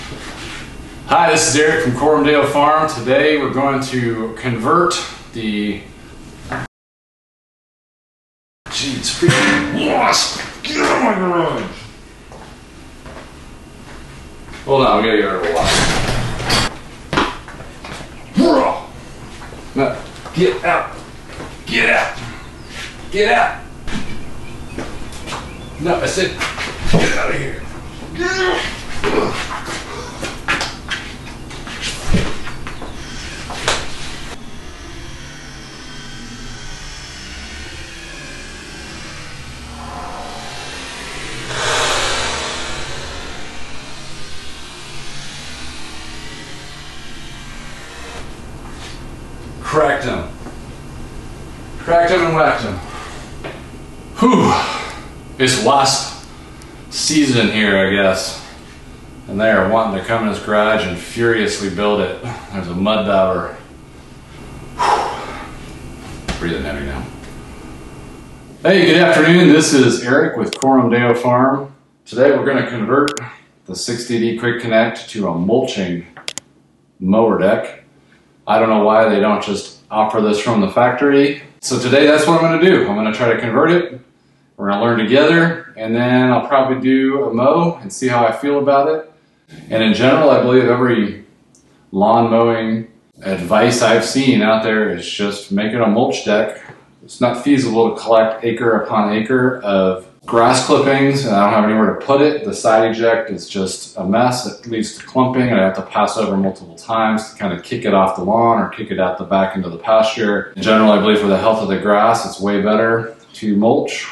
Hi, this is Eric from Corumdale Farm. Today we're going to convert the... Gee, it's freaking wasp! Get out of my garage! Hold on, we gotta get rid of the wasp. No, get out! Get out! Get out! No, I said, get out of here! Get out! Cracked him. Cracked him and whacked him. Whew. It's wasp season here, I guess. And they are wanting to come in this garage and furiously build it. There's a mud dauber. Breathing heavy now. Hey, good afternoon. This is Eric with Corumdale Farm. Today we're going to convert the 60D Quick Connect to a mulching mower deck. I don't know why they don't just offer this from the factory. So today that's what I'm going to do. I'm going to try to convert it. We're going to learn together, and then I'll probably do a mow and see how I feel about it. And in general, I believe every lawn mowing advice I've seen out there is just make it a mulch deck. It's not feasible to collect acre upon acre of grass clippings, and I don't have anywhere to put it. The side eject is just a mess. It leads to clumping, and I have to pass over multiple times to kind of kick it off the lawn or kick it out the back into the pasture. In general, I believe for the health of the grass, it's way better to mulch,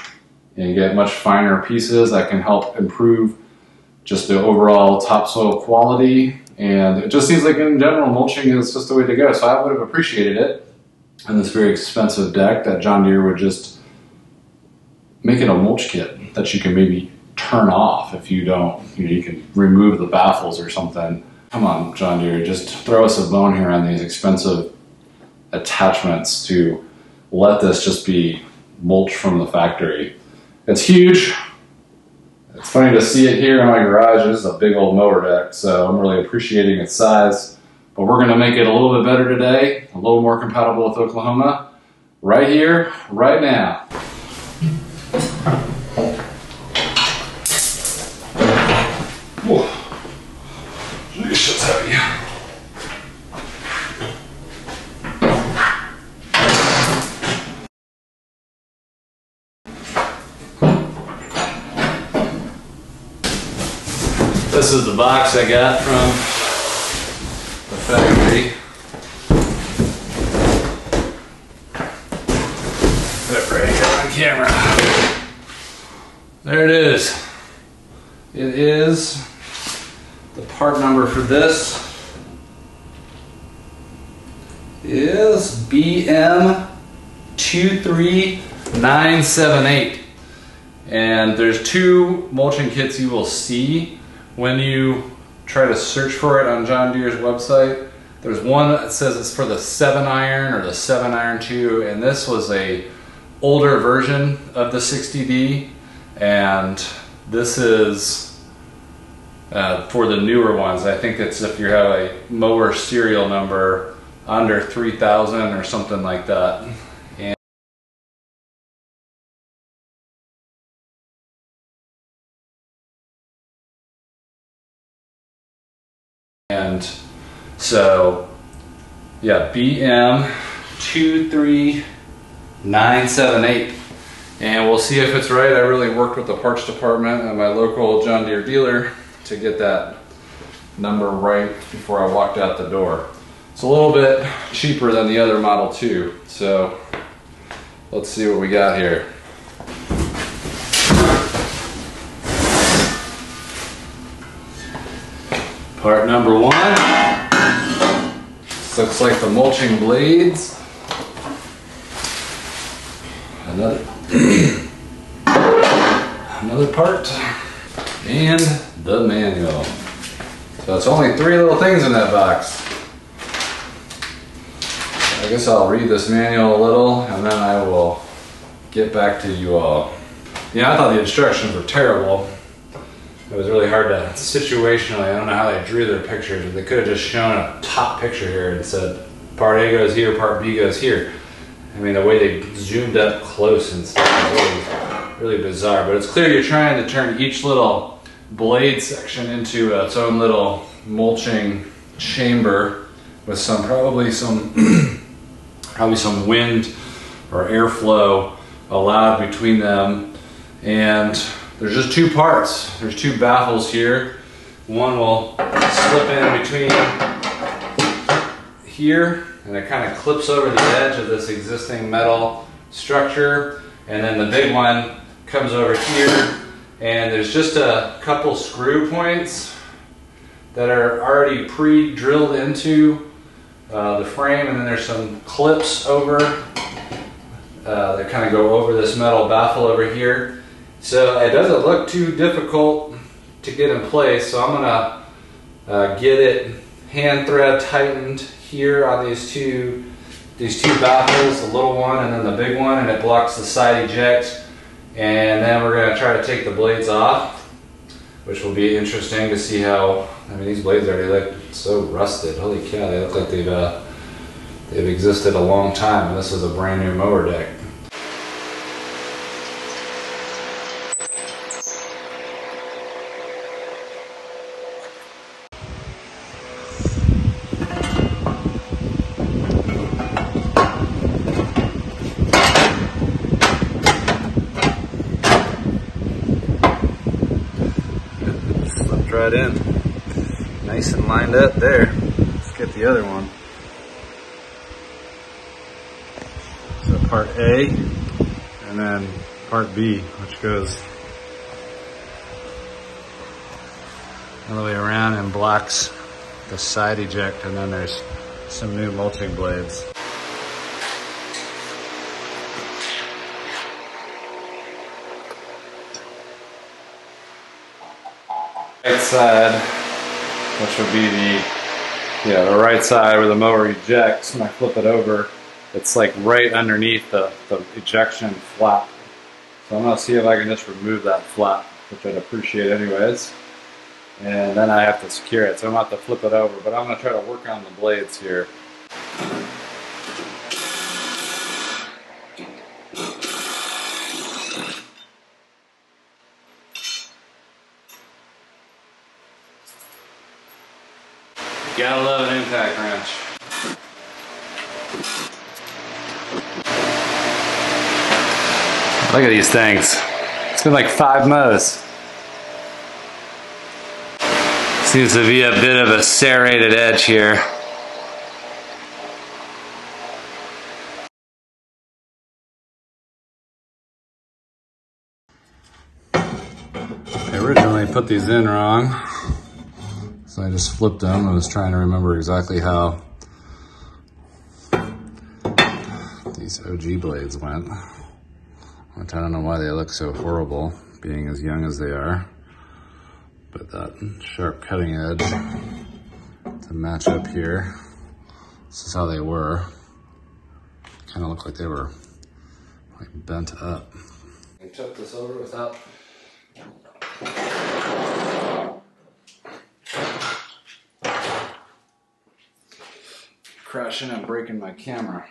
and you get much finer pieces that can help improve just the overall topsoil quality. And it just seems like in general, mulching is just the way to go. So I would have appreciated it on this very expensive deck that John Deere would just make it a mulch kit that you can maybe turn off if you don't, you can remove the baffles or something. Come on, John Deere, just throw us a bone here on these expensive attachments to let this just be mulch from the factory. It's huge. It's funny to see it here in my garage. This is a big old mower deck, so I'm really appreciating its size. But we're gonna make it a little bit better today, a little more compatible with Oklahoma, right here, right now. Whoa. This shit's heavy. This is the box I got from the factory. Put it right here on camera. There it is. It is the part number for this is BM23978. And there's two mulching kits you will see when you try to search for it on John Deere's website. There's one that says it's for the 7-iron or the 7-iron 2, and this was a older version of the 60D, and this is for the newer ones. I think it's if you have a mower serial number under 3000 or something like that. And so, yeah, BM23978. And we'll see if it's right. I really worked with the parts department at my local John Deere dealer to get that number right before I walked out the door. It's a little bit cheaper than the other Model 2. So let's see what we got here. Part number 1. This looks like the mulching blades. Another part. And the manual. So it's only 3 little things in that box. I guess I'll read this manual a little and then I will get back to you all. Yeah, I thought the instructions were terrible. it was really hard to situationally, I don't know how they drew their pictures, but they could have just shown a top picture here and said part A goes here, part B goes here. I mean, the way they zoomed up close and stuff is really bizarre, but it's clear you're trying to turn each little blade section into its own little mulching chamber with probably some wind or airflow allowed between them. And there's just two parts. There's two baffles here. One will slip in between here, and it kind of clips over the edge of this existing metal structure. And then the big one comes over here, and there's just a couple screw points that are already pre-drilled into the frame, and then there's some clips over that kind of go over this metal baffle over here. So it doesn't look too difficult to get in place, so I'm gonna get it hand thread tightened here on these two baffles, the little one and then the big one, and it blocks the side eject. And then we're gonna try to take the blades off, which will be interesting to see how, I mean, these blades already look so rusted. Holy cow, they look like they've existed a long time, and this is a brand new mower deck. Right in, nice and lined up there. Let's get the other one. So part A, and then part B, which goes all the way around and blocks the side eject, and then there's some new mulching blades. Right side, which would be the right side where the mower ejects. When I flip it over, it's like right underneath the ejection flap. So I'm gonna see if I can just remove that flap, which I'd appreciate anyways. And then I have to secure it, so I'm gonna have to flip it over, but I'm gonna try to work on the blades here. Gotta love an impact wrench. Look at these things. It's been like 5 mows. Seems to be a bit of a serrated edge here. I originally put these in wrong. So I just flipped them. I was trying to remember exactly how these OG blades went. Which I don't know why they look so horrible, being as young as they are. But that sharp cutting edge to match up here. This is how they were. Kind of looked like they were like bent up. I took this over without crashing and breaking my camera.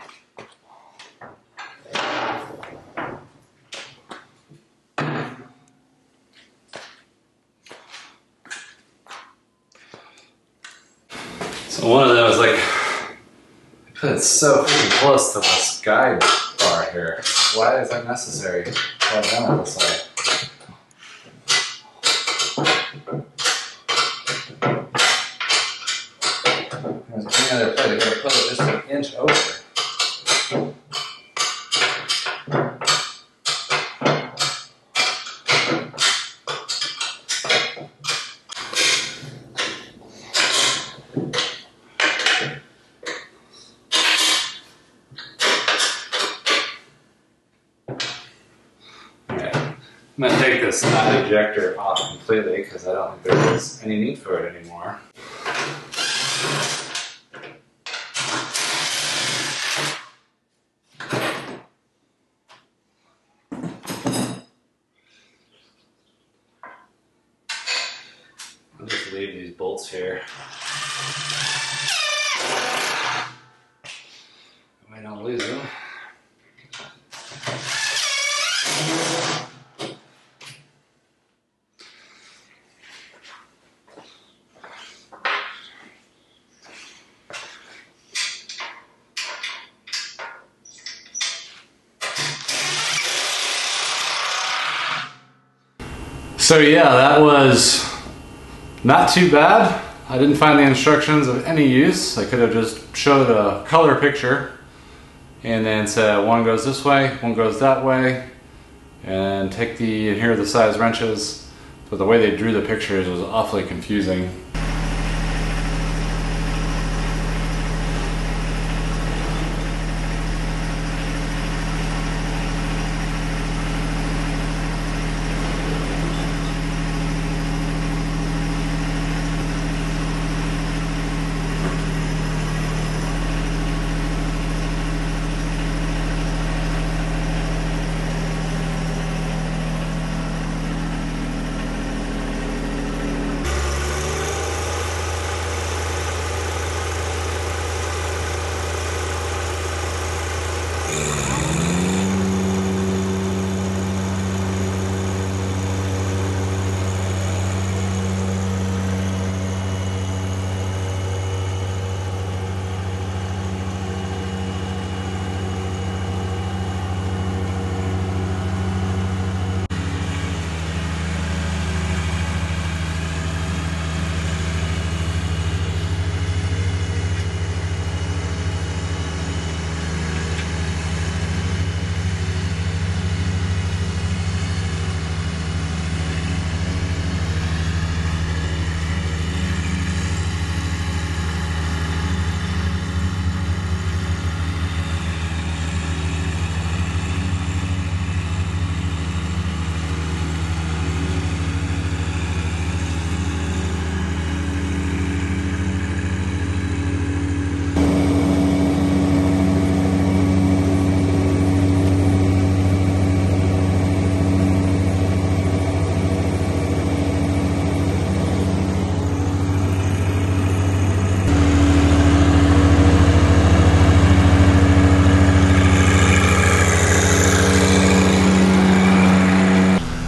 So one of them was like, I put it so freaking close to this guide bar here. Why is that necessary? I've done it this way. There's any other place, I gotta put it just an inch over. I'm going to take this side ejector off completely because I don't think there is any need for it anymore. leave these bolts here. I might not lose them. So yeah, that was not too bad. I didn't find the instructions of any use. I could have just showed a color picture and then said one goes this way, one goes that way, and take the, and here are the size wrenches. But the way they drew the pictures was awfully confusing.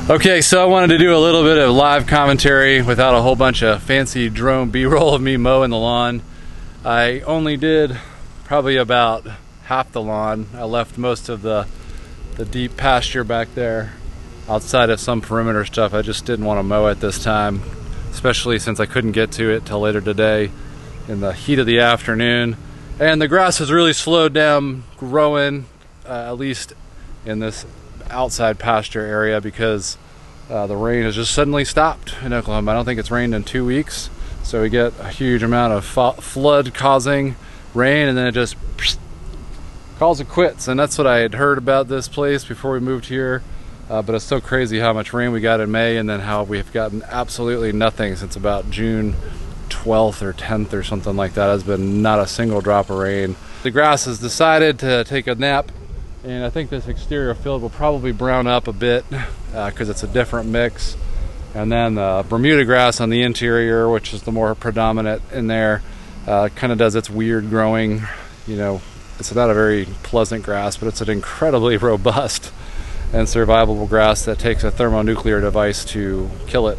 Okay, so I wanted to do a little bit of live commentary without a whole bunch of fancy drone B-roll of me mowing the lawn. I only did probably about half the lawn. I left most of the deep pasture back there outside of some perimeter stuff. I just didn't want to mow it this time, especially since I couldn't get to it till later today in the heat of the afternoon. And the grass has really slowed down growing, at least in this outside pasture area, because the rain has just suddenly stopped in Oklahoma. I don't think it's rained in 2 weeks, so we get a huge amount of flood causing rain, and then it just calls it quits. And that's what I had heard about this place before we moved here, but it's so crazy how much rain we got in May, and then how we've gotten absolutely nothing since about June 12th or 10th or something like that. Has been not a single drop of rain. The grass has decided to take a nap, and I think this exterior field will probably brown up a bit because it's a different mix. And then the Bermuda grass on the interior, which is the more predominant in there, kind of does its weird growing. You know, it's not a very pleasant grass, but it's an incredibly robust and survivable grass that takes a thermonuclear device to kill it.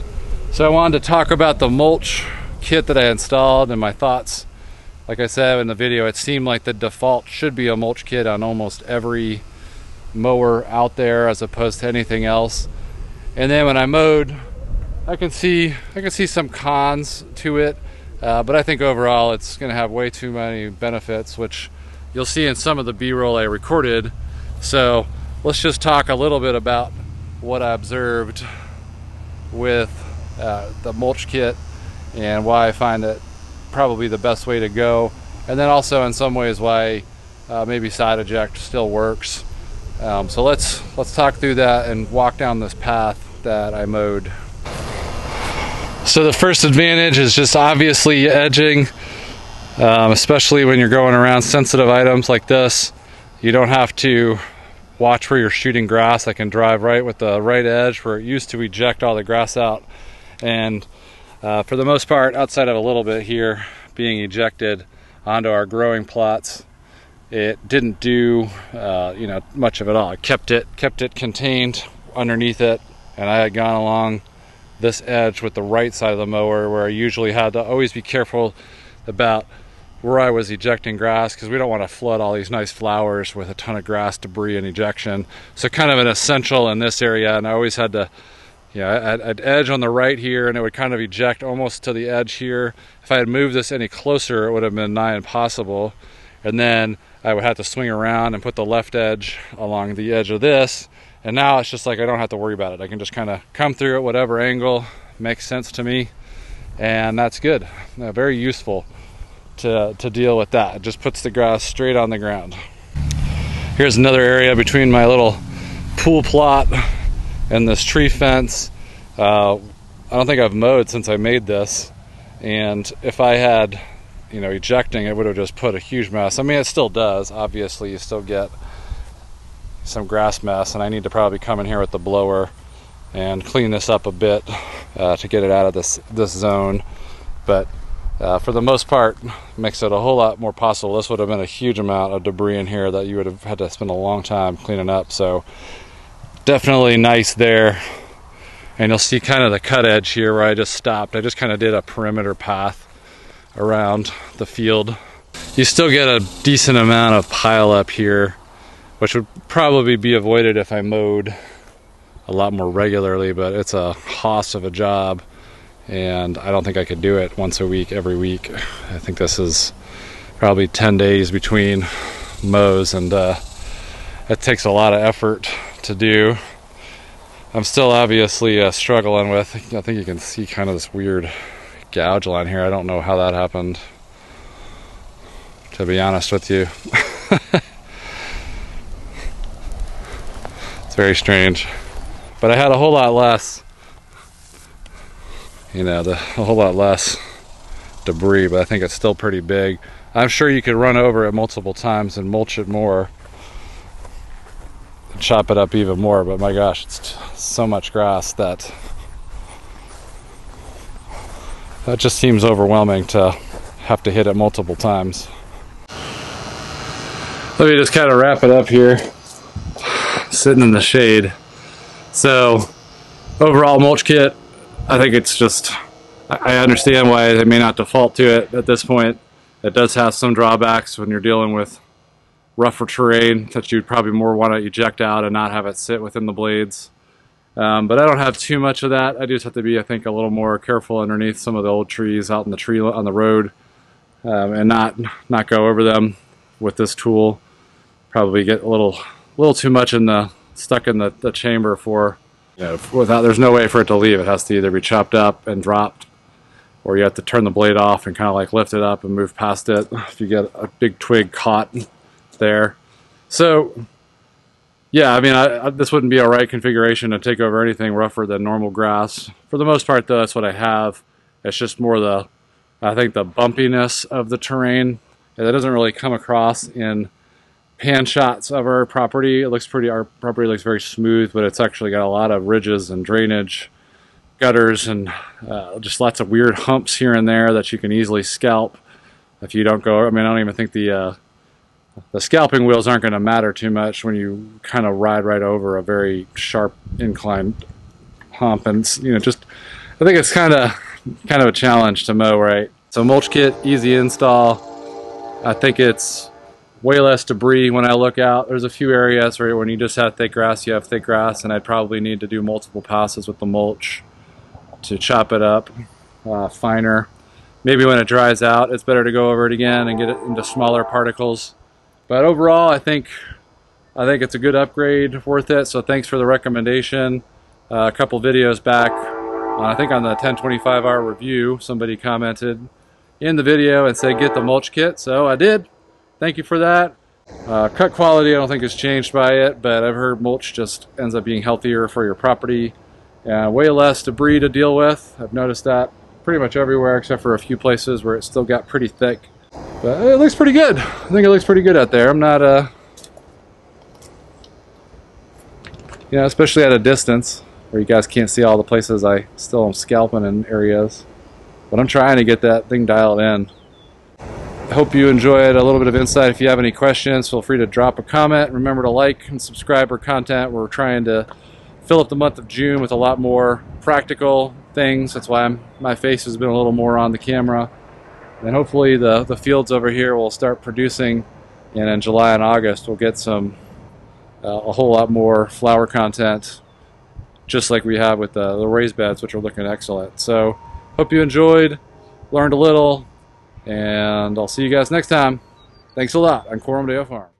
So I wanted to talk about the mulch kit that I installed and my thoughts. Like I said in the video, it seemed like the default should be a mulch kit on almost every mower out there as opposed to anything else. And then when I mowed, I can see some cons to it, but I think overall it's going to have way too many benefits, which you'll see in some of the B-roll I recorded. So let's just talk a little bit about what I observed with the mulch kit and why I find it probably the best way to go, and then also in some ways why maybe side eject still works. So let's talk through that and walk down this path that I mowed. So the first advantage is just obviously edging, especially when you're going around sensitive items like this. You don't have to watch where you're shooting grass. I can drive right with the right edge where it used to eject all the grass out. And For the most part, outside of a little bit here being ejected onto our growing plots, it didn't do you know, much of it all. It kept it contained underneath it, and I had gone along this edge with the right side of the mower, where I usually had to always be careful about where I was ejecting grass, because we don't want to flood all these nice flowers with a ton of grass debris and ejection. So kind of an essential in this area, and I always had to, you know, I'd edge on the right here, and it would kind of eject almost to the edge here. If I had moved this any closer, it would have been nigh impossible. And then I would have to swing around and put the left edge along the edge of this. And now it's just like I don't have to worry about it. I can just kind of come through at whatever angle makes sense to me, and that's good. Very useful to deal with that. It just puts the grass straight on the ground. Here's another area between my little pool plot and this tree fence. I don't think I've mowed since I made this, and if I had, you know, ejecting, it would have just put a huge mess. I mean, it still does. Obviously, you still get some grass mess, and I need to probably come in here with the blower and clean this up a bit to get it out of this zone. But for the most part, makes it a whole lot more possible. This would have been a huge amount of debris in here that you would have had to spend a long time cleaning up. So definitely nice there. And you'll see kind of the cut edge here where I just stopped. I just kind of did a perimeter path around the field. You still get a decent amount of pile up here, which would probably be avoided if I mowed a lot more regularly, but it's a hoss of a job, and I don't think I could do it once a week, every week. I think this is probably 10 days between mows, and it takes a lot of effort to do. I'm still obviously struggling with, I think you can see kind of this weird gouge line here. I don't know how that happened, to be honest with you. Very strange, but I had a whole lot less, you know, a whole lot less debris, but I think it's still pretty big. I'm sure you could run over it multiple times and mulch it more and chop it up even more, but my gosh, it's so much grass that just seems overwhelming to have to hit it multiple times. Let me just kind of wrap it up here, sitting in the shade. So overall mulch kit, I think it's just, I understand why they may not default to it at this point. It does have some drawbacks when you're dealing with rougher terrain that you'd probably more want to eject out and not have it sit within the blades. But I don't have too much of that. I just have to be, I think, a little more careful underneath some of the old trees out in the tree on the road, and not go over them with this tool. Probably get a little too much stuck in the chamber for, you know, there's no way for it to leave. It has to either be chopped up and dropped, or you have to turn the blade off and kind of like lift it up and move past it if you get a big twig caught there. So yeah, I mean, this wouldn't be a right configuration to take over anything rougher than normal grass. For the most part though, that's what I have. It's just more I think the bumpiness of the terrain, and that doesn't really come across in pan shots of our property. Our property looks very smooth, but it's actually got a lot of ridges and drainage, gutters, and just lots of weird humps here and there that you can easily scalp if you don't go. I mean, I don't even think the scalping wheels aren't going to matter too much when you kind of ride right over a very sharp inclined hump, and you know, just I think it's kind of a challenge to mow right. So mulch kit, easy install. I think it's way less debris when I look out. There's a few areas where when you just have thick grass, you have thick grass, and I'd probably need to do multiple passes with the mulch to chop it up finer. Maybe when it dries out, it's better to go over it again and get it into smaller particles. But overall, I think it's a good upgrade, worth it. So thanks for the recommendation. A couple videos back, I think on the 1025-hour review, somebody commented in the video and said get the mulch kit. So I did. Thank you for that. Cut quality I don't think has changed by it, but I've heard mulch just ends up being healthier for your property. Way less debris to deal with. I've noticed that pretty much everywhere except for a few places where it still got pretty thick. But it looks pretty good. I think it looks pretty good out there. I'm not, you know, especially at a distance where you guys can't see all the places I still am scalping in areas. but I'm trying to get that thing dialed in. I hope you enjoyed a little bit of insight. If you have any questions, feel free to drop a comment. Remember to like and subscribe our content. We're trying to fill up the month of June with a lot more practical things. That's why my face has been a little more on the camera. And hopefully the fields over here will start producing, and in July and August we'll get some a whole lot more flower content, just like we have with the raised beds, which are looking excellent. So hope you enjoyed, learned a little, and I'll see you guys next time. Thanks a lot on Carey Frennier Farm.